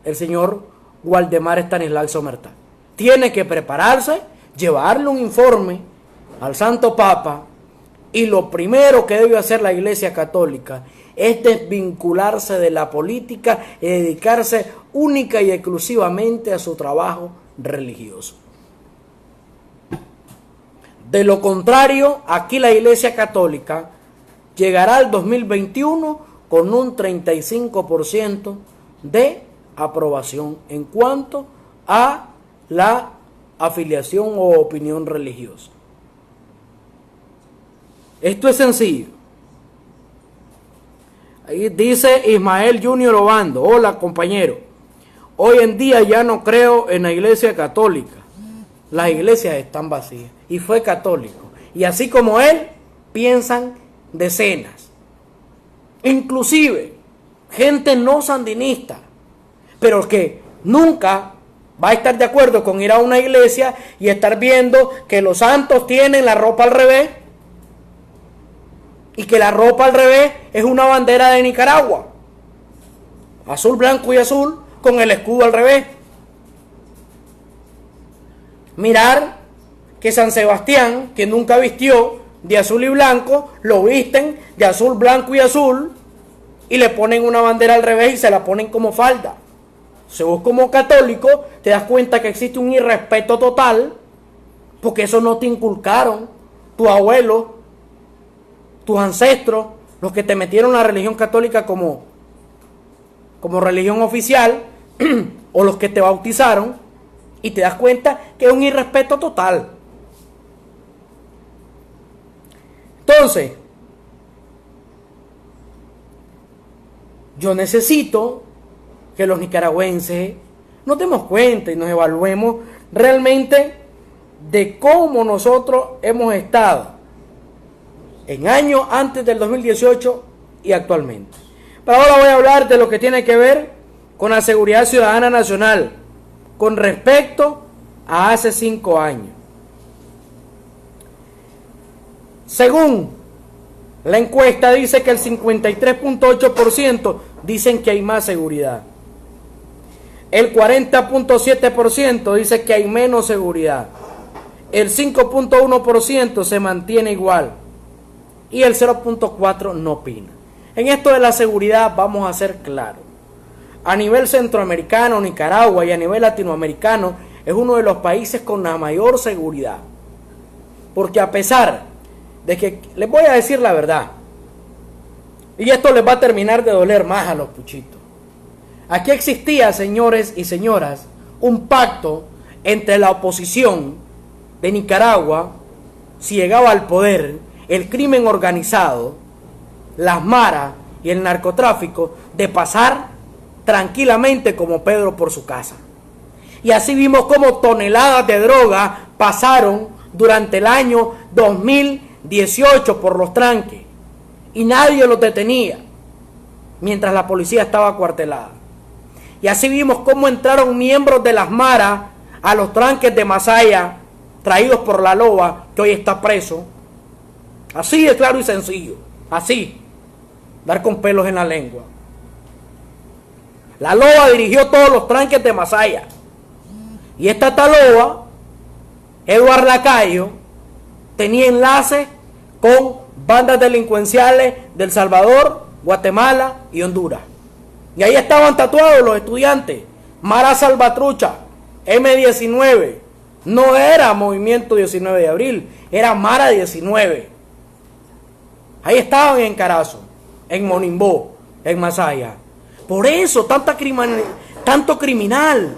El señor Waldemar Estanislau Somertá tiene que prepararse, llevarle un informe al Santo Papa, y lo primero que debe hacer la Iglesia Católica es desvincularse de la política y dedicarse única y exclusivamente a su trabajo religioso. De lo contrario, aquí la Iglesia Católica llegará al 2021 con un 35% de aprobación en cuanto a la afiliación o opinión religiosa. Esto es sencillo. Ahí dice Ismael Junior Obando: hola compañero, hoy en día ya no creo en la Iglesia Católica. Las iglesias están vacías. Y fue católico. Y así como él, piensan decenas. Inclusive, gente no sandinista, pero que nunca va a estar de acuerdo con ir a una iglesia y estar viendo que los santos tienen la ropa al revés, y que la ropa al revés es una bandera de Nicaragua. Azul, blanco y azul, con el escudo al revés. Mirar que San Sebastián, que nunca vistió de azul y blanco, lo visten de azul, blanco y azul, y le ponen una bandera al revés y se la ponen como falda. Si vos como católico te das cuenta que existe un irrespeto total, porque eso no te inculcaron tus abuelos, tus ancestros, los que te metieron la religión católica como como religión oficial o los que te bautizaron, y te das cuenta que es un irrespeto total. Entonces, yo necesito que los nicaragüenses nos demos cuenta y nos evaluemos realmente de cómo nosotros hemos estado en años antes del 2018 y actualmente. Pero ahora voy a hablar de lo que tiene que ver con la seguridad ciudadana nacional con respecto a hace 5 años. Según la encuesta dice que el 53.8% dicen que hay más seguridad. El 40.7% dice que hay menos seguridad. El 5.1% se mantiene igual. Y el 0.4% no opina. En esto de la seguridad vamos a ser claros. A nivel centroamericano, Nicaragua, y a nivel latinoamericano, es uno de los países con la mayor seguridad. Porque a pesar de que, les voy a decir la verdad, y esto les va a terminar de doler más a los puchitos. Aquí existía, señores y señoras, un pacto entre la oposición de Nicaragua, si llegaba al poder, el crimen organizado, las maras y el narcotráfico, de pasar tranquilamente como Pedro por su casa. Y así vimos cómo toneladas de droga pasaron durante el año 2018 por los tranques y nadie los detenía mientras la policía estaba acuartelada. Y así vimos cómo entraron miembros de las maras a los tranques de Masaya, traídos por la loba, que hoy está preso. Así de claro y sencillo. Así. Dar con pelos en la lengua. La loba dirigió todos los tranques de Masaya. Y esta tal loba, Eduardo Lacayo, tenía enlaces con bandas delincuenciales de El Salvador, Guatemala y Honduras. Y ahí estaban tatuados los estudiantes. Mara Salvatrucha, M19. No era Movimiento 19 de Abril, era Mara 19. Ahí estaban en Carazo, en Monimbó, en Masaya. Por eso tanto criminal.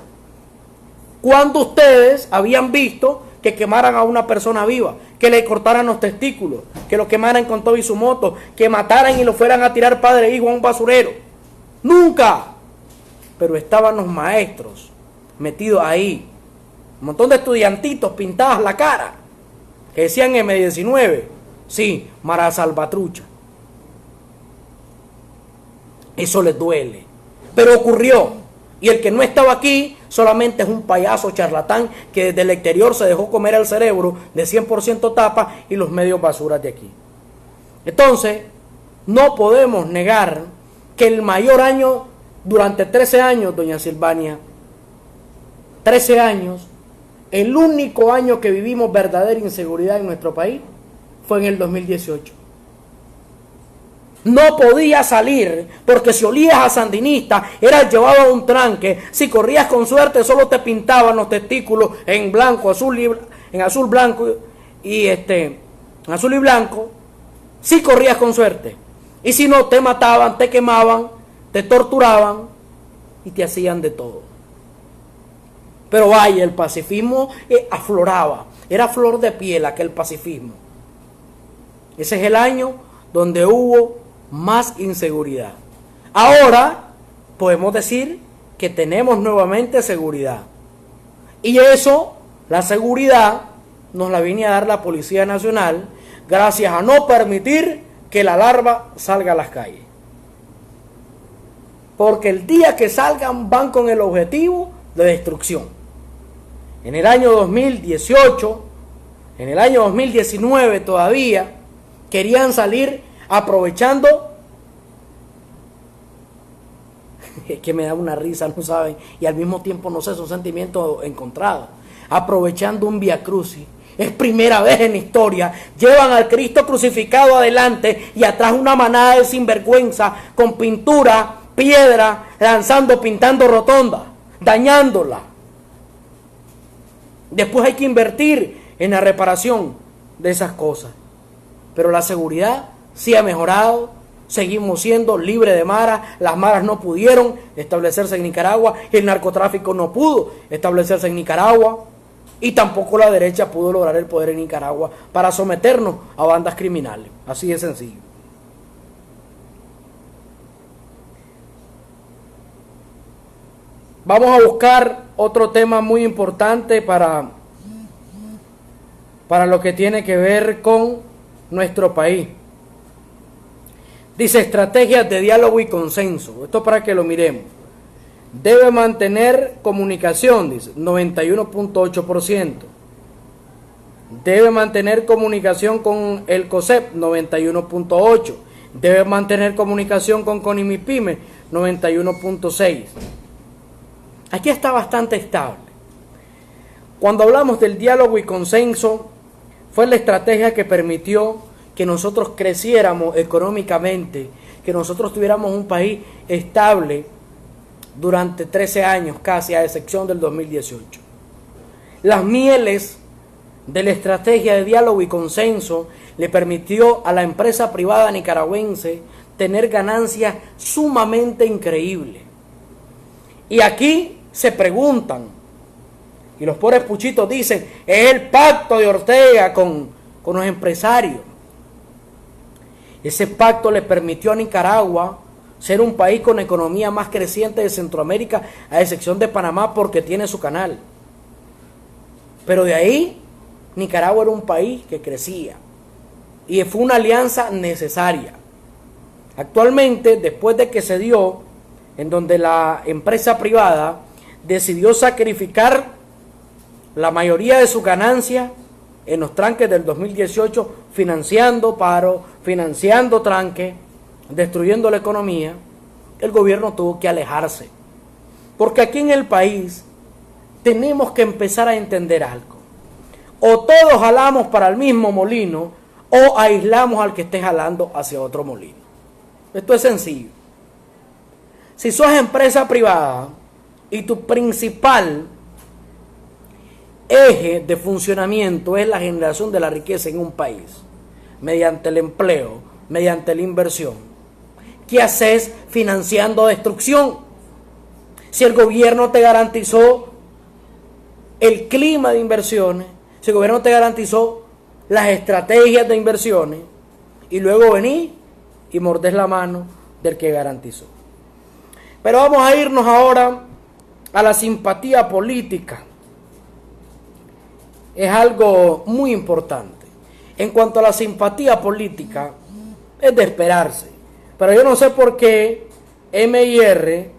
Cuando ustedes habían visto que quemaran a una persona viva, que le cortaran los testículos, que lo quemaran con todo y su moto, que mataran y lo fueran a tirar padre e hijo a un basurero. Nunca. Pero estaban los maestros metidos ahí. Un montón de estudiantitos pintadas la cara, que decían M19. Sí, Mara Salvatrucha. Eso les duele. Pero ocurrió. Y el que no estaba aquí solamente es un payaso charlatán que desde el exterior se dejó comer el cerebro de 100% tapa y los medios basuras de aquí. Entonces, no podemos negar que el mayor año, durante 13 años, doña Silvania, 13 años, el único año que vivimos verdadera inseguridad en nuestro país fue en el 2018. No podías salir porque si olías a sandinista eras llevado a un tranque. Si corrías con suerte solo te pintaban los testículos en blanco, en azul, blanco y azul y blanco. Si corrías con suerte. Y si no, te mataban, te quemaban, te torturaban y te hacían de todo. Pero vaya, el pacifismo afloraba. Era flor de piel aquel pacifismo. Ese es el año donde hubo más inseguridad. Ahora podemos decir que tenemos nuevamente seguridad. Y eso, la seguridad, nos la viene a dar la Policía Nacional gracias a no permitir que la larva salga a las calles. Porque el día que salgan van con el objetivo de destrucción. En el año 2018, en el año 2019 todavía, querían salir aprovechando, es que me da una risa, no saben, y al mismo tiempo no sé, son sentimientos encontrados, aprovechando un Vía Crucis. Es primera vez en la historia, llevan al Cristo crucificado adelante y atrás una manada de sinvergüenza con pintura, piedra, pintando rotonda, dañándola. Después hay que invertir en la reparación de esas cosas. Pero la seguridad sí ha mejorado, seguimos siendo libres de maras. Las maras no pudieron establecerse en Nicaragua, el narcotráfico no pudo establecerse en Nicaragua y tampoco la derecha pudo lograr el poder en Nicaragua para someternos a bandas criminales. Así de sencillo. Vamos a buscar otro tema muy importante para lo que tiene que ver con nuestro país. Dice estrategias de diálogo y consenso. Esto para que lo miremos. Debe mantener comunicación, dice 91.8%. Debe mantener comunicación con el COSEP, 91.8%. Debe mantener comunicación con CONIMIPYME, 91.6%. Aquí está bastante estable. Cuando hablamos del diálogo y consenso, fue la estrategia que permitió que nosotros creciéramos económicamente, que nosotros tuviéramos un país estable durante 13 años casi, a excepción del 2018. Las mieles de la estrategia de diálogo y consenso le permitió a la empresa privada nicaragüense tener ganancias sumamente increíbles. Y aquí se preguntan, y los pobres puchitos dicen, es el pacto de Ortega con los empresarios. Ese pacto le permitió a Nicaragua ser un país con economía más creciente de Centroamérica, a excepción de Panamá, porque tiene su canal. Pero de ahí, Nicaragua era un país que crecía. Y fue una alianza necesaria. Actualmente, después de que se dio, en donde la empresa privada decidió sacrificar la mayoría de sus ganancias en los tranques del 2018, financiando paro, financiando tranques, destruyendo la economía, el gobierno tuvo que alejarse. Porque aquí en el país tenemos que empezar a entender algo. O todos jalamos para el mismo molino, o aislamos al que esté jalando hacia otro molino. Esto es sencillo. Si sos empresa privada y tu principal eje de funcionamiento es la generación de la riqueza en un país, mediante el empleo, mediante la inversión, ¿qué haces financiando destrucción? Si el gobierno te garantizó el clima de inversiones, si el gobierno te garantizó las estrategias de inversiones, y luego venís y mordés la mano del que garantizó. Pero vamos a irnos ahora a la simpatía política. Es algo muy importante. En cuanto a la simpatía política, es de esperarse. Pero yo no sé por qué MIR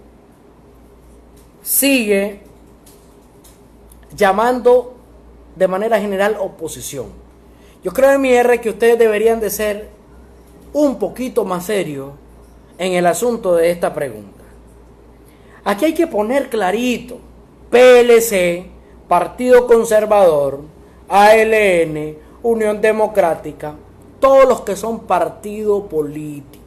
sigue llamando de manera general oposición. Yo creo, MIR, que ustedes deberían de ser un poquito más serios en el asunto de esta pregunta. Aquí hay que poner clarito: PLC, Partido Conservador, ALN, Unión Democrática, todos los que son partido político.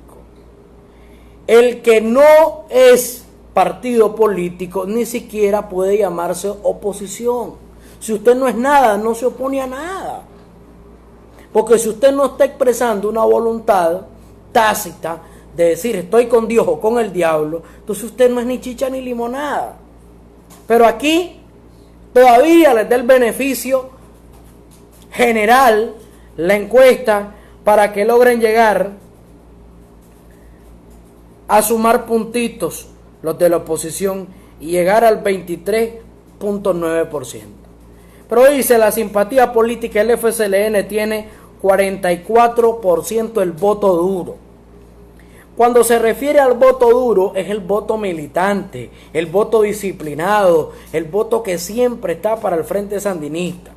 El que no es partido político ni siquiera puede llamarse oposición. Si usted no es nada, no se opone a nada. Porque si usted no está expresando una voluntad tácita de decir estoy con Dios o con el diablo, entonces usted no es ni chicha ni limonada. Pero aquí todavía les da el beneficio general la encuesta para que logren llegar a sumar puntitos los de la oposición y llegar al 23.9%. Pero dice, la simpatía política del FCLN tiene 44% el voto duro. Cuando se refiere al voto duro, es el voto militante, el voto disciplinado, el voto que siempre está para el Frente Sandinista.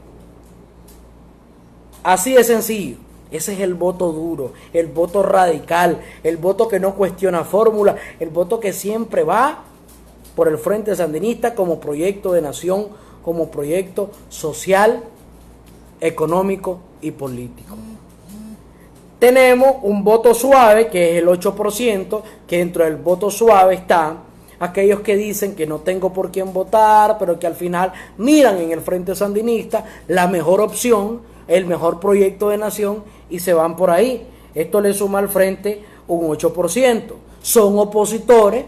Así de sencillo. Ese es el voto duro, el voto radical, el voto que no cuestiona fórmula, el voto que siempre va por el Frente Sandinista como proyecto de nación, como proyecto social, económico y político. Tenemos un voto suave, que es el 8%, que dentro del voto suave está aquellos que dicen que no tengo por quién votar, pero que al final miran en el Frente Sandinista la mejor opción, el mejor proyecto de nación, y se van por ahí. Esto le suma al frente un 8%. Son opositores,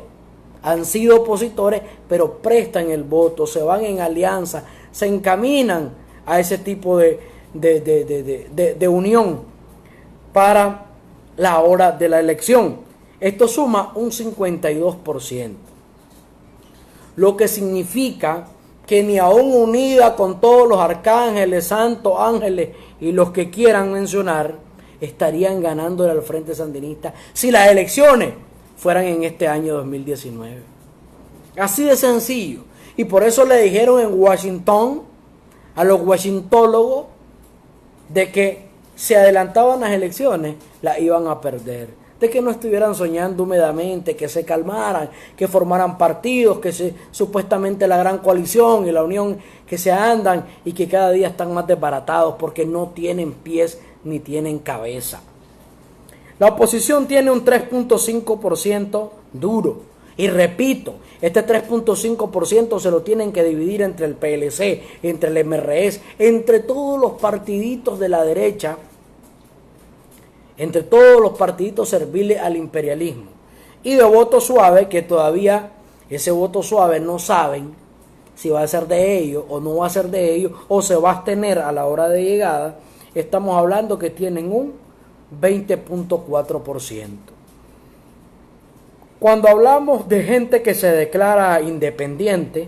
han sido opositores, pero prestan el voto, se van en alianza, se encaminan a ese tipo de unión para la hora de la elección. Esto suma un 52%, lo que significa que ni aún unida con todos los arcángeles, santos, ángeles y los que quieran mencionar, estarían ganando al Frente Sandinista si las elecciones fueran en este año 2019. Así de sencillo. Y por eso le dijeron en Washington a los washingtólogos de que se adelantaban las elecciones, las iban a perder. De que no estuvieran soñando húmedamente, que se calmaran, que formaran partidos, que supuestamente la gran coalición y la unión que se andan y que cada día están más desbaratados porque no tienen pies ni tienen cabeza. La oposición tiene un 3.5% duro. Y repito, este 3.5% se lo tienen que dividir entre el PLC, entre el MRS, entre todos los partiditos de la derecha, entre todos los partiditos serviles al imperialismo. Y de voto suave, que todavía ese voto suave no saben si va a ser de ellos o no va a ser de ellos, o se va a abstener a la hora de llegada. Estamos hablando que tienen un 20.4%. Cuando hablamos de gente que se declara independiente,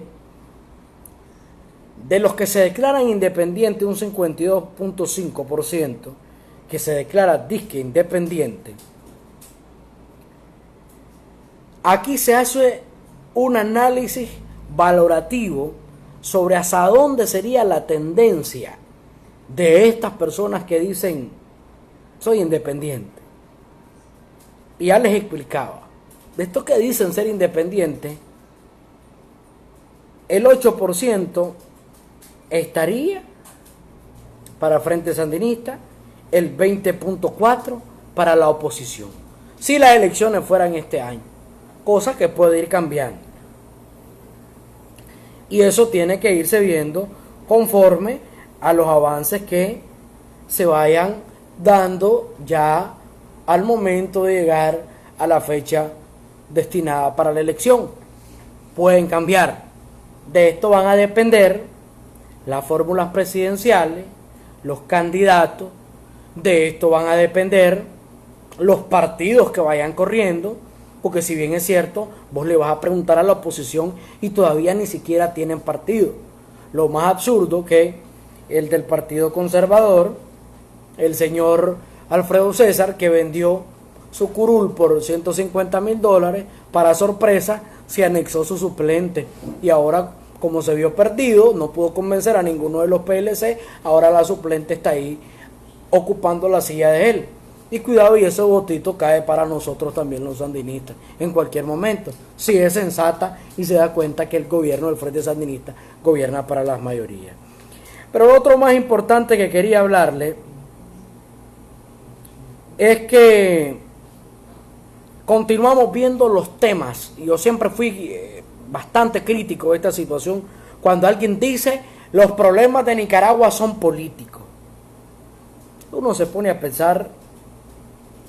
de los que se declaran independientes, un 52.5% que se declara disque independiente, aquí se hace un análisis valorativo sobre hacia dónde sería la tendencia de estas personas que dicen soy independiente. Y ya les explicaba, de estos que dicen ser independientes, el 8% estaría para Frente Sandinista, el 20.4% para la oposición, si las elecciones fueran este año, cosa que puede ir cambiando. Y eso tiene que irse viendo conforme a los avances que se vayan dando ya al momento de llegar a la fecha destinada para la elección. Pueden cambiar. De esto van a depender las fórmulas presidenciales, los candidatos, de esto van a depender los partidos que vayan corriendo, porque si bien es cierto, vos le vas a preguntar a la oposición y todavía ni siquiera tienen partido. Lo más absurdo que el del Partido Conservador, el señor Alfredo César, que vendió su curul por $150,000, para sorpresa se anexó su suplente y ahora, como se vio perdido, no pudo convencer a ninguno de los PLC, ahora la suplente está ahí ocupando la silla de él. Y cuidado, y ese votito cae para nosotros también los sandinistas en cualquier momento, si es sensata y se da cuenta que el gobierno del Frente Sandinista gobierna para las mayorías. Pero lo otro más importante que quería hablarle es que continuamos viendo los temas, y yo siempre fui bastante crítico de esta situación, cuando alguien dice los problemas de Nicaragua son políticos. Uno se pone a pensar,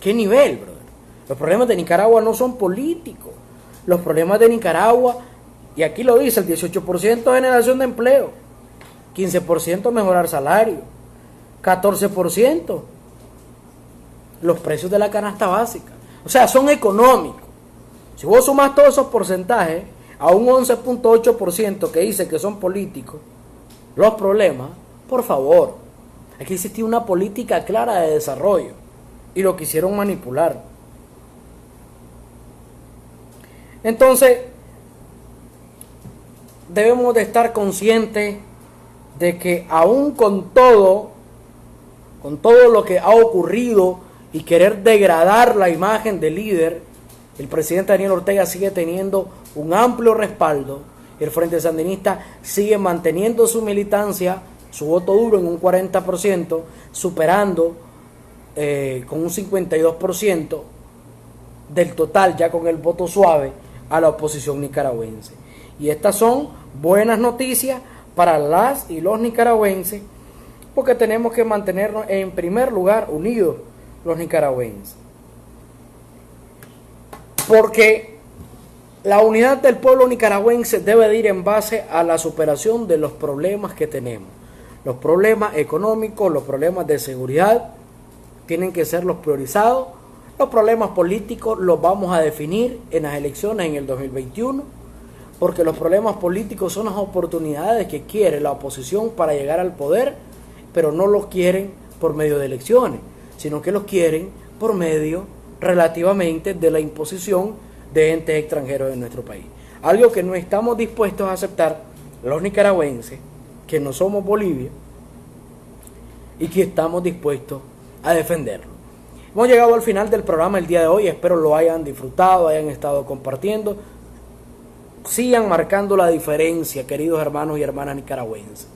¿qué nivel, brother? Los problemas de Nicaragua no son políticos. Los problemas de Nicaragua, y aquí lo dice, el 18% generación de empleo, 15% mejorar salario, 14% los precios de la canasta básica. O sea, son económicos. Si vos sumás todos esos porcentajes a un 11.8% que dice que son políticos, los problemas, por favor, aquí existía una política clara de desarrollo y lo quisieron manipular. Entonces, debemos de estar conscientes de que aún con todo lo que ha ocurrido y querer degradar la imagen del líder, el presidente Daniel Ortega sigue teniendo un amplio respaldo. El Frente Sandinista sigue manteniendo su militancia, su voto duro en un 40%, superando con un 52% del total, ya con el voto suave, a la oposición nicaragüense. Y estas son buenas noticias para las y los nicaragüenses, porque tenemos que mantenernos en primer lugar unidos los nicaragüenses. porque la unidad del pueblo nicaragüense debe de ir en base a la superación de los problemas que tenemos. Los problemas económicos, los problemas de seguridad tienen que ser los priorizados. Los problemas políticos los vamos a definir en las elecciones en el 2021, porque los problemas políticos son las oportunidades que quiere la oposición para llegar al poder, pero no los quieren por medio de elecciones, sino que los quieren por medio relativamente de la imposición de entes extranjeros en nuestro país. Algo que no estamos dispuestos a aceptar los nicaragüenses, que no somos Bolivia, y que estamos dispuestos a defenderlo. Hemos llegado al final del programa el día de hoy, espero lo hayan disfrutado, hayan estado compartiendo. Sigan marcando la diferencia, queridos hermanos y hermanas nicaragüenses.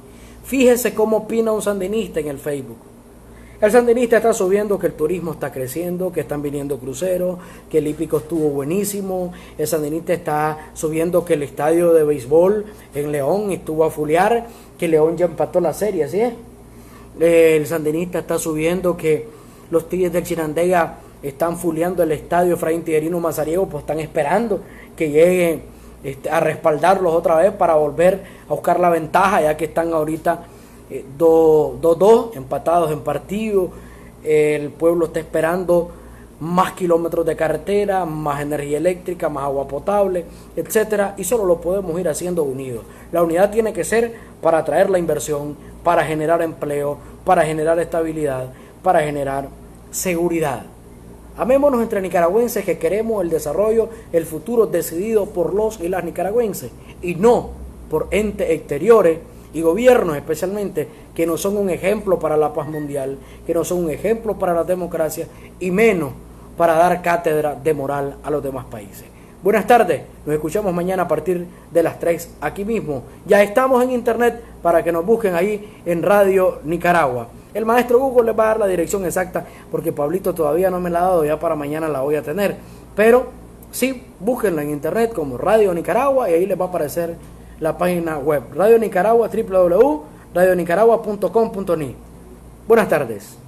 Fíjese cómo opina un sandinista en el Facebook. El sandinista está subiendo que el turismo está creciendo, que están viniendo cruceros, que el hípico estuvo buenísimo. El sandinista está subiendo que el estadio de béisbol en León estuvo a fulear, que León ya empató la serie, ¿así es? El sandinista está subiendo que los Tigres del Chinandega están fuleando el estadio Efraín Tijerino Mazariego, pues están esperando que lleguen a respaldarlos otra vez para volver a buscar la ventaja, ya que están ahorita 2-2 empatados en partido. El pueblo está esperando más kilómetros de carretera, más energía eléctrica, más agua potable, etcétera, y solo lo podemos ir haciendo unidos. La unidad tiene que ser para atraer la inversión, para generar empleo, para generar estabilidad, para generar seguridad. Amémonos entre nicaragüenses que queremos el desarrollo, el futuro decidido por los y las nicaragüenses, y no por entes exteriores y gobiernos especialmente que no son un ejemplo para la paz mundial, que no son un ejemplo para la democracia y menos para dar cátedra de moral a los demás países. Buenas tardes, nos escuchamos mañana a partir de las 3 aquí mismo. Ya estamos en internet para que nos busquen ahí en Radio Nicaragua. El maestro Google les va a dar la dirección exacta porque Pablito todavía no me la ha dado, ya para mañana la voy a tener. Pero sí, búsquenla en internet como Radio Nicaragua y ahí les va a aparecer la página web Radio Nicaragua, www.radionicaragua.com.ni. Buenas tardes.